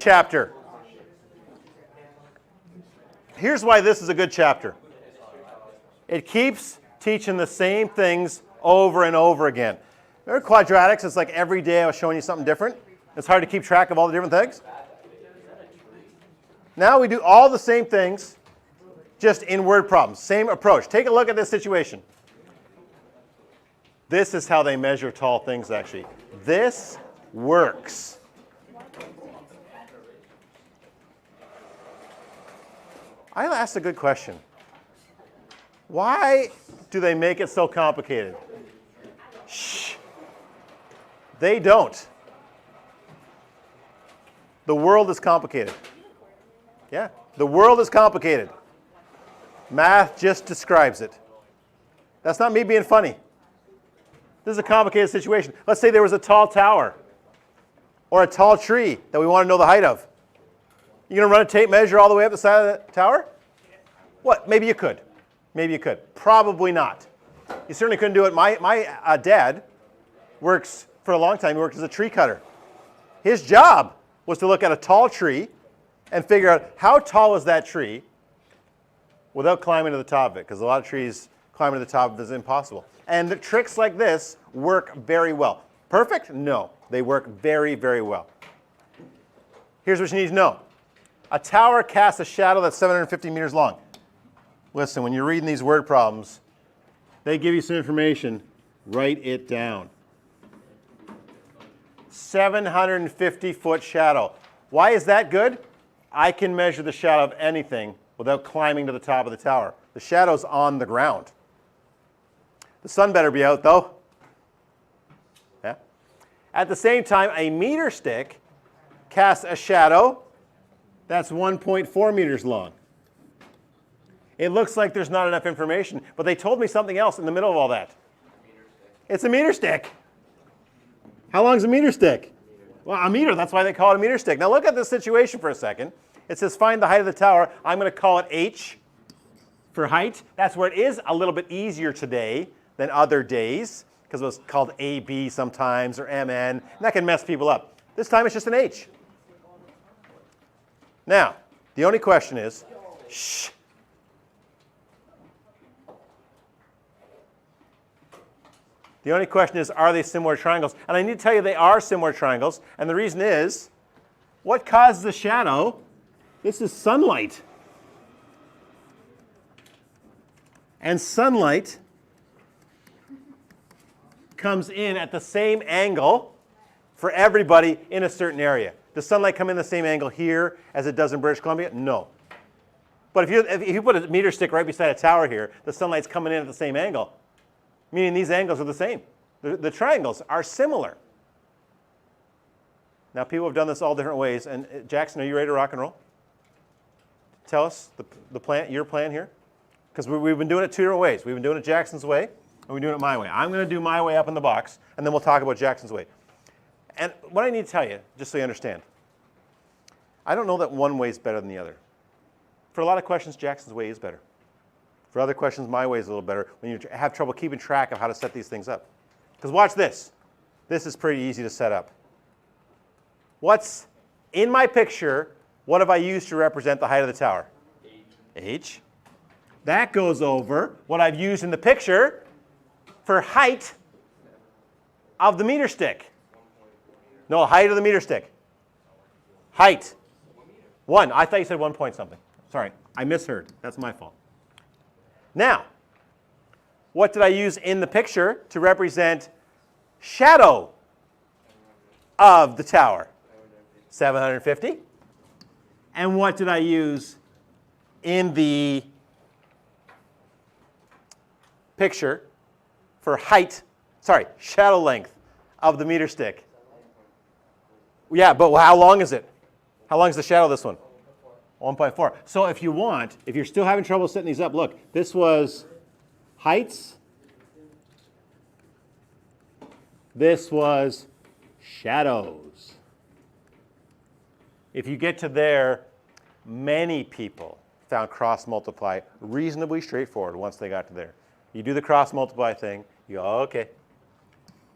chapter. Here's why this is a good chapter. It keeps teaching the same things over and over again. Remember quadratics? It's like every day I was showing you something different. It's hard to keep track of all the different things. Now we do all the same things, just in word problems. Same approach. Take a look at this situation. This is how they measure tall things, actually. This works. I asked a good question. Why do they make it so complicated? Shh. They don't. The world is complicated. Yeah, the world is complicated. Math just describes it. That's not me being funny. This is a complicated situation. Let's say there was a tall tower or a tall tree that we want to know the height of. You going to run a tape measure all the way up the side of the tower? What? Maybe you could. Maybe you could. Probably not. You certainly couldn't do it. My dad works for a long time. He worked as a tree cutter. His job was to look at a tall tree and figure out how tall is that tree without climbing to the top of it, because a lot of trees climbing to the top of it is impossible. And the tricks like this work very well. Perfect? No. They work very, very well. Here's what you need to know. A tower casts a shadow that's 750 meters long. Listen, when you're reading these word problems, they give you some information. Write it down. 750-foot shadow. Why is that good? I can measure the shadow of anything without climbing to the top of the tower. The shadow's on the ground. The sun better be out, though. Yeah. At the same time, a meter stick casts a shadow that's 1.4 meters long. It looks like there's not enough information, but they told me something else in the middle of all that. It's a meter stick. How long is a meter stick? Well, a meter, that's why they call it a meter stick. Now look at this situation for a second. It says find the height of the tower. I'm going to call it H for height. That's where it is a little bit easier today than other days, because it was called AB sometimes or MN, and that can mess people up. This time it's just an H. Now, the only question is, shh. The only question is, are they similar triangles? And I need to tell you they are similar triangles, and the reason is, what causes the shadow? This is sunlight. And sunlight comes in at the same angle for everybody in a certain area. Does sunlight come in the same angle here as it does in British Columbia? No. But if you put a meter stick right beside a tower here, the sunlight's coming in at the same angle, meaning these angles are the same. The triangles are similar. Now, people have done this all different ways. And Jackson, are you ready to rock and roll? Tell us your plan here. Because we've been doing it two different ways. We've been doing it Jackson's way, and we're doing it my way. I'm going to do my way up in the box, and then we'll talk about Jackson's way. And what I need to tell you, just so you understand, I don't know that one way is better than the other. For a lot of questions, Jackson's way is better. For other questions, my way is a little better when you have trouble keeping track of how to set these things up. Because watch this. This is pretty easy to set up. What's in my picture, what have I used to represent the height of the tower? H. That goes over what I've used in the picture for height of the meter stick. No, height of the meter stick. Height. 1. I thought you said 1 point something. Sorry, I misheard. That's my fault. Now, what did I use in the picture to represent shadow of the tower? 750. And what did I use in the picture for shadow length of the meter stick? Yeah, but how long is it? How long is the shadow of this one? 1.4. So if you're still having trouble setting these up, look, this was heights. This was shadows. If you get to there, many people found cross multiply reasonably straightforward once they got to there. You do the cross multiply thing, you go, okay,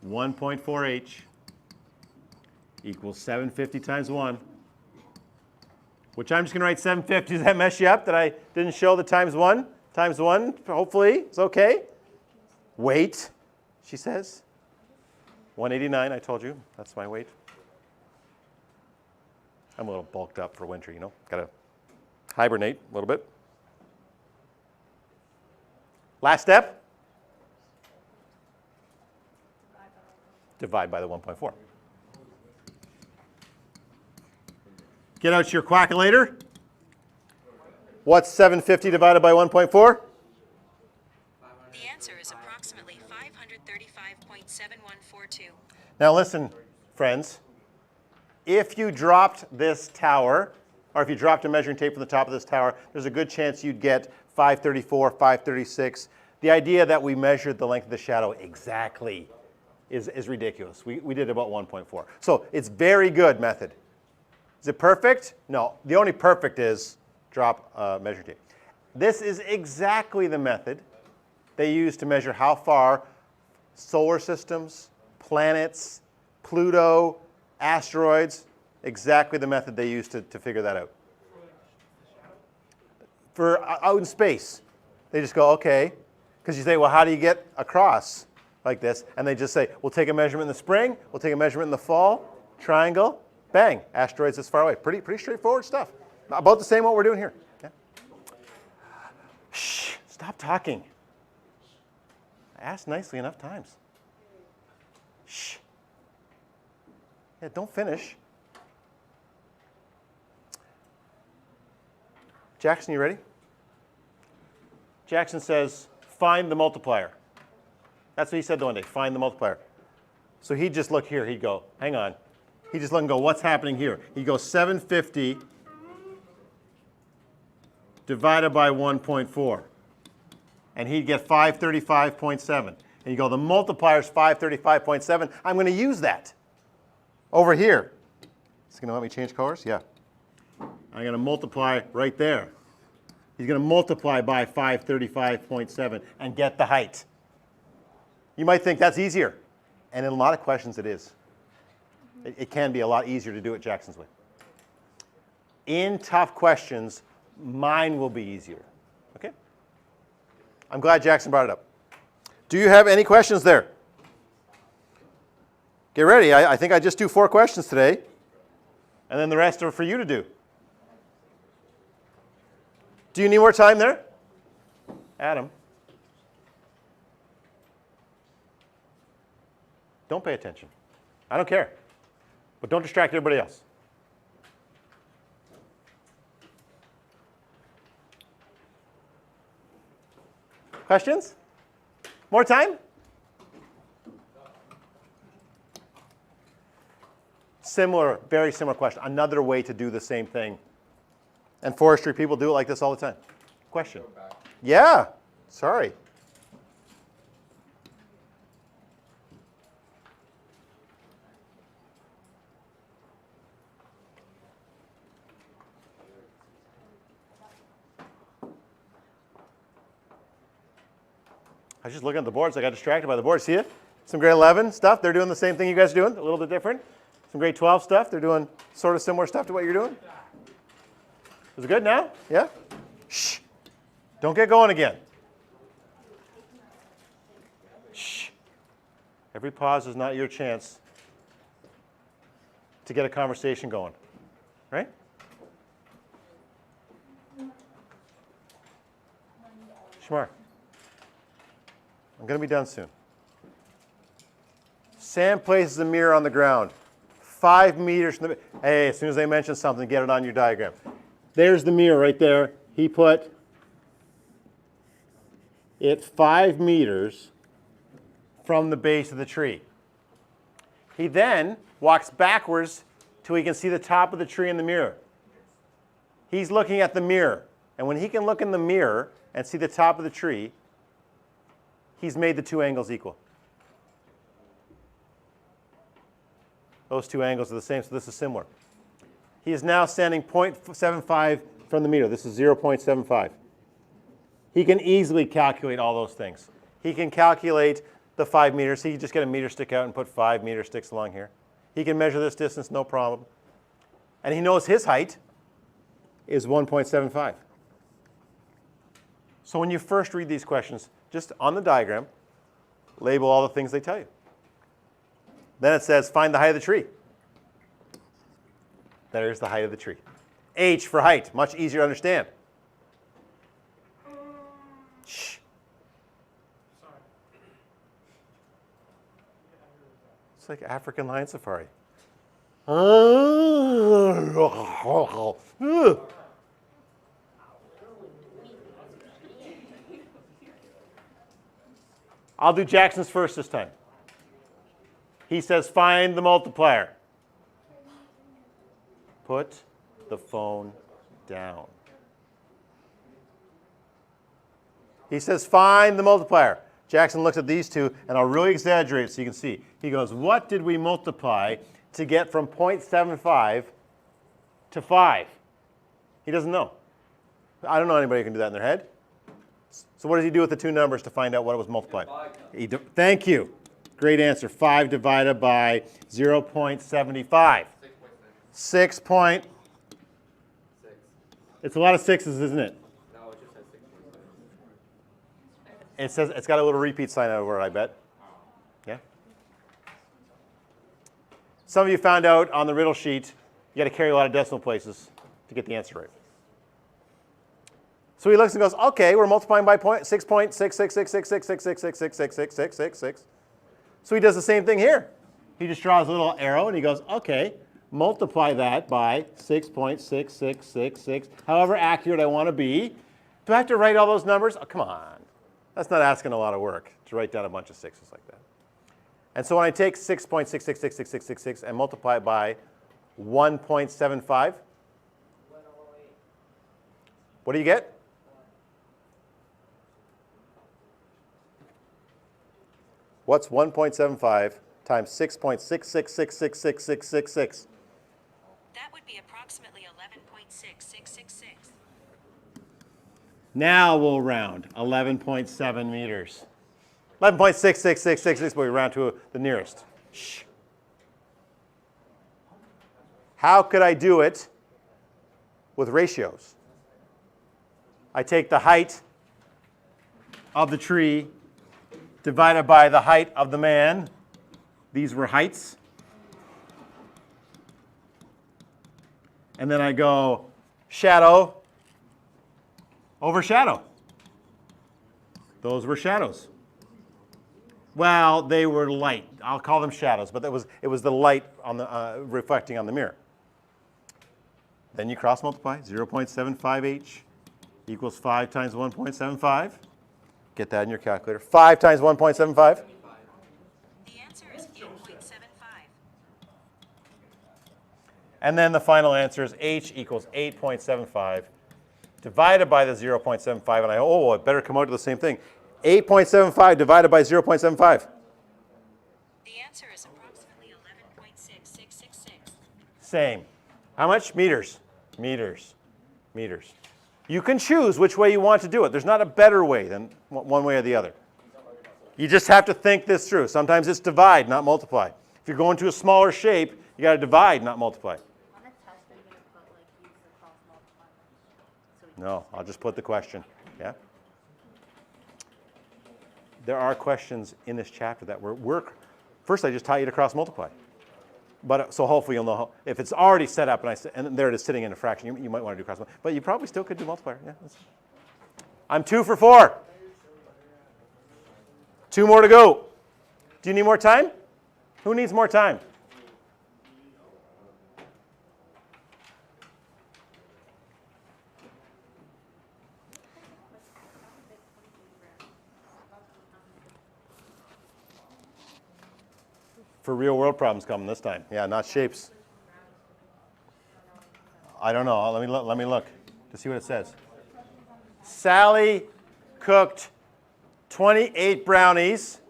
1.4h equals 750 times 1. which I'm just going to write 750. Does that mess you up that I didn't show the times 1? Times 1, hopefully, it's okay. Weight, she says. 189, I told you. That's my weight. I'm a little bulked up for winter, you know. Got to hibernate a little bit. Last step. Divide by the 1.4. Get out your calculator. What's 750 divided by 1.4? The answer is approximately 535.7142. Now listen, friends. If you dropped this tower, or if you dropped a measuring tape from the top of this tower, there's a good chance you'd get 534, 536. The idea that we measured the length of the shadow exactly is ridiculous. We did about 1.4. So it's very good method. Is it perfect? No. The only perfect is drop measuring tape. This is exactly the method they use to measure how far solar systems, planets, Pluto, asteroids, exactly the method they use to figure that out. For out in space, they just go, okay, because you say, well, how do you get across like this? And they just say, we'll take a measurement in the spring, we'll take a measurement in the fall, triangle, bang, asteroids this far away. Pretty straightforward stuff. About the same what we're doing here. Yeah. Shh, stop talking. I asked nicely enough times. Shh. Yeah, don't finish. Jackson, you ready? Jackson says, find the multiplier. That's what he said the one day, find the multiplier. So he'd just look here, he'd go, hang on. He'd just look and go, what's happening here? He'd go 750 divided by 1.4. And he'd get 535.7. And you go, the multiplier is 535.7. I'm going to use that over here. Is he going to let me change colors? Yeah. I'm going to multiply right there. He's going to multiply by 535.7 and get the height. You might think that's easier. And in a lot of questions, it is. It can be a lot easier to do it Jackson's way. In tough questions, mine will be easier. Okay? I'm glad Jackson brought it up. Do you have any questions there? Get ready. I think I just do 4 questions today. And then the rest are for you to do. Do you need more time there? Adam? Don't pay attention. I don't care. But don't distract everybody else. Questions? More time? Similar, very similar question. Another way to do the same thing. And forestry people do it like this all the time. Question? Yeah. Sorry. I was just looking at the boards. I got distracted by the boards. See it? Some grade 11 stuff. They're doing the same thing you guys are doing, a little bit different. Some grade 12 stuff. They're doing sort of similar stuff to what you're doing. Is it good now? Yeah? Shh. Don't get going again. Shh. Every pause is not your chance to get a conversation going. Right? Shmar. I'm going to be done soon. Sam places a mirror on the ground, 5 meters from the... Hey, as soon as they mention something, get it on your diagram. There's the mirror right there. He put it 5 meters from the base of the tree. He then walks backwards till he can see the top of the tree in the mirror. He's looking at the mirror. And when he can look in the mirror and see the top of the tree, he's made the 2 angles equal. Those 2 angles are the same, so this is similar. He is now standing 0.75 from the meter. This is 0.75. He can easily calculate all those things. He can calculate the 5 meters. He can just get a meter stick out and put 5 meter sticks along here. He can measure this distance, no problem. And he knows his height. is 1.75. So when you first read these questions, just on the diagram, label all the things they tell you. Then it says, find the height of the tree. There's the height of the tree. H for height, much easier to understand. Shh. It's like African lion safari. I'll do Jackson's first this time. He says, find the multiplier. Put the phone down. He says, find the multiplier. Jackson looks at these two, and I'll really exaggerate so you can see. He goes, what did we multiply to get from 0.75 to 5? He doesn't know. I don't know anybody who can do that in their head. So what does he do with the two numbers to find out what it was multiplied? Thank you. Great answer. 5 divided by 0.75. 6 point. It's a lot of sixes, isn't it? No, it just says 6.6. It says it's got a little repeat sign over it, I bet. Yeah. Some of you found out on the riddle sheet you got to carry a lot of decimal places to get the answer right. So he looks and goes, okay, we're multiplying by 6.666666666666666. So he does the same thing here. He just draws a little arrow and he goes, okay, multiply that by 6.6666, however accurate I want to be. Do I have to write all those numbers? Oh, come on. That's not asking a lot of work to write down a bunch of sixes like that. And so when I take 6.666666 and multiply it by 1.75, what do you get? What's 1.75 times 6.66666666? That would be approximately 11.6666. Now we'll round 11.7 meters. 11.66666, but we round to the nearest. Shh. How could I do it with ratios? I take the height of the tree divided by the height of the man. These were heights. And then I go shadow over shadow. Those were shadows. Well, they were light. I'll call them shadows, but it was the light on the, reflecting on the mirror. Then you cross multiply. 0.75H equals 5 times 1.75. Get that in your calculator. 5 times 1.75. The answer is 8.75. And then the final answer is H equals 8.75 divided by the 0.75. And it better come out to the same thing. 8.75 divided by 0.75. The answer is approximately 11.6666. Same. How much? Meters. Meters. Meters. You can choose which way you want to do it. There's not a better way than one way or the other. You just have to think this through. Sometimes it's divide, not multiply. If you're going to a smaller shape, you got to divide, not multiply. On a test, are you going to put, like, use the cross multiplier? No, I'll just put the question. Yeah? There are questions in this chapter that work. First, I just taught you to cross multiply. But so hopefully you'll know how, if it's already set up and there it is sitting in a fraction, you might want to do cross multiply. But you probably still could do multiplier. Yeah, I'm 2 for 4. 2 more to go. Do you need more time? Who needs more time? For real world problems coming this time. Yeah, not shapes. I don't know. Let me look to see what it says. Sally cooked 28 brownies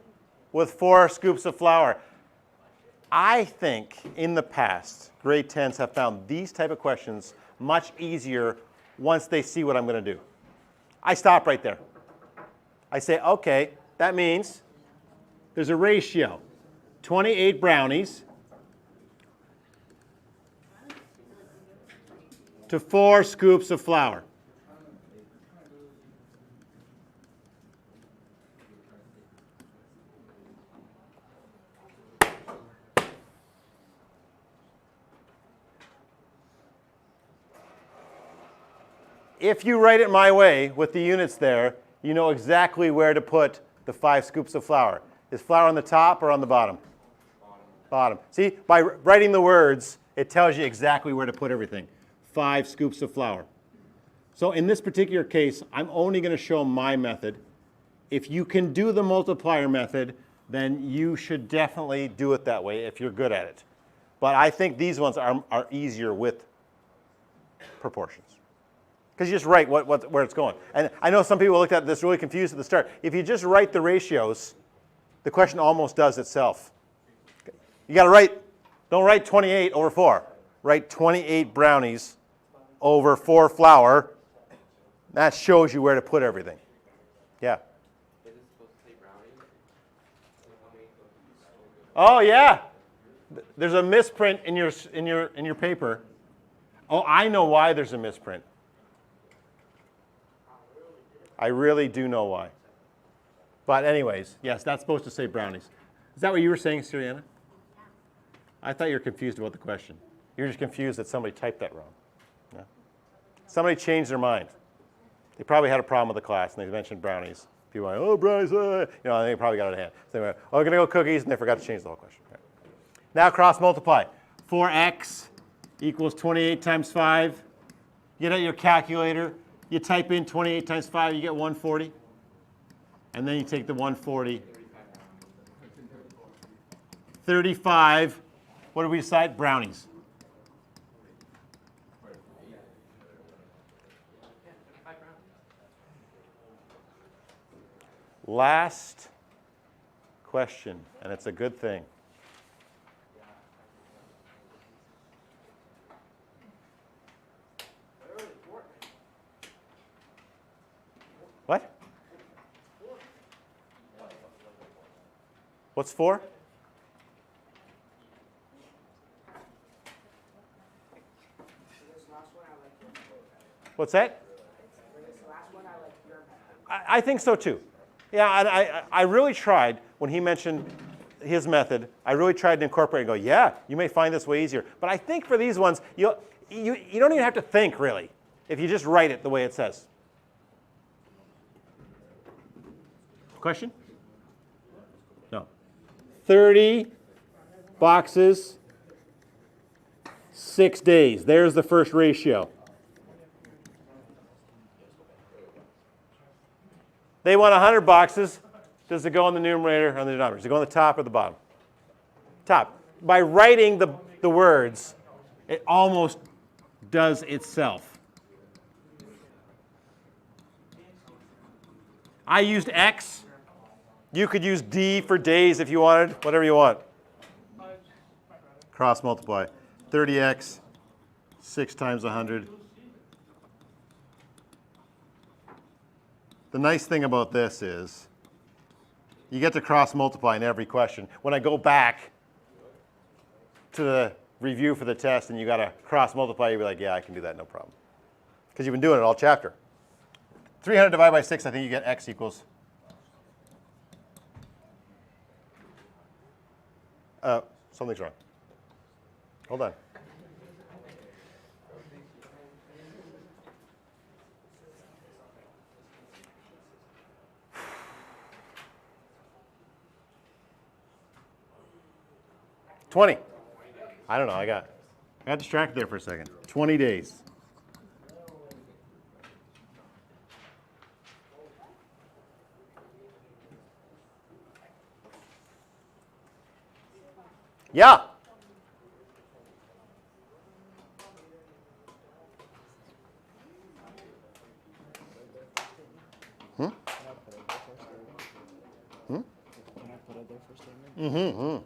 with 4 scoops of flour. I think in the past, grade 10s have found these type of questions much easier once they see what I'm going to do. I stop right there. I say, okay, that means there's a ratio. 28 brownies to 4 scoops of flour. If you write it my way with the units there, you know exactly where to put the 5 scoops of flour. Is flour on the top or on the bottom? Bottom. See, by writing the words, it tells you exactly where to put everything. 5 scoops of flour. So in this particular case, I'm only going to show my method. If you can do the multiplier method, then you should definitely do it that way if you're good at it. But I think these ones are easier with proportions. Because you just write where it's going. And I know some people looked at this really confused at the start. If you just write the ratios, the question almost does itself. You got to write, don't write 28 over 4. Write 28 brownies over 4 flour. That shows you where to put everything. Yeah. Is it supposed to say brownie? Oh yeah. There's a misprint in your paper. Oh, I know why there's a misprint. I really do know why. But anyways, yes, that's supposed to say brownies. Is that what you were saying, Siriana? I thought you were confused about the question. You're just confused that somebody typed that wrong. Yeah. Somebody changed their mind. They probably had a problem with the class, and they mentioned brownies. People were like, oh, brownies, you know, they probably got it in hand. So they went, oh, we're going to go cookies, and they forgot to change the whole question. Okay. Now cross multiply. 4x equals 28 times 5. Get out your calculator. You type in 28 times 5, you get 140. And then you take the 140. 35. What did we decide? Brownies. Last question, and it's a good thing. What? What's 4? What's that? I think so too. Yeah, and I really tried when he mentioned his method. I really tried to incorporate and go, yeah, you may find this way easier. But I think for these ones, you don't even have to think really if you just write it the way it says. Question? No. 30 boxes, 6 days. There's the first ratio. They want 100 boxes. Does it go on the numerator or on the denominator? Does it go on the top or the bottom? Top. By writing the words, it almost does itself. I used X. You could use D for days if you wanted, whatever you want. Cross multiply. 30x, 6 times 100. The nice thing about this is you get to cross multiply in every question. When I go back to the review for the test and you got to cross multiply, you'll be like, yeah, I can do that, no problem. Because you've been doing it all chapter. 300 divided by 6, I think you get x equals. Something's wrong. Hold on. $20. I don't know. I got distracted there for a second. 20 days. Yeah. Hmm? Hmm? Mm-hmm.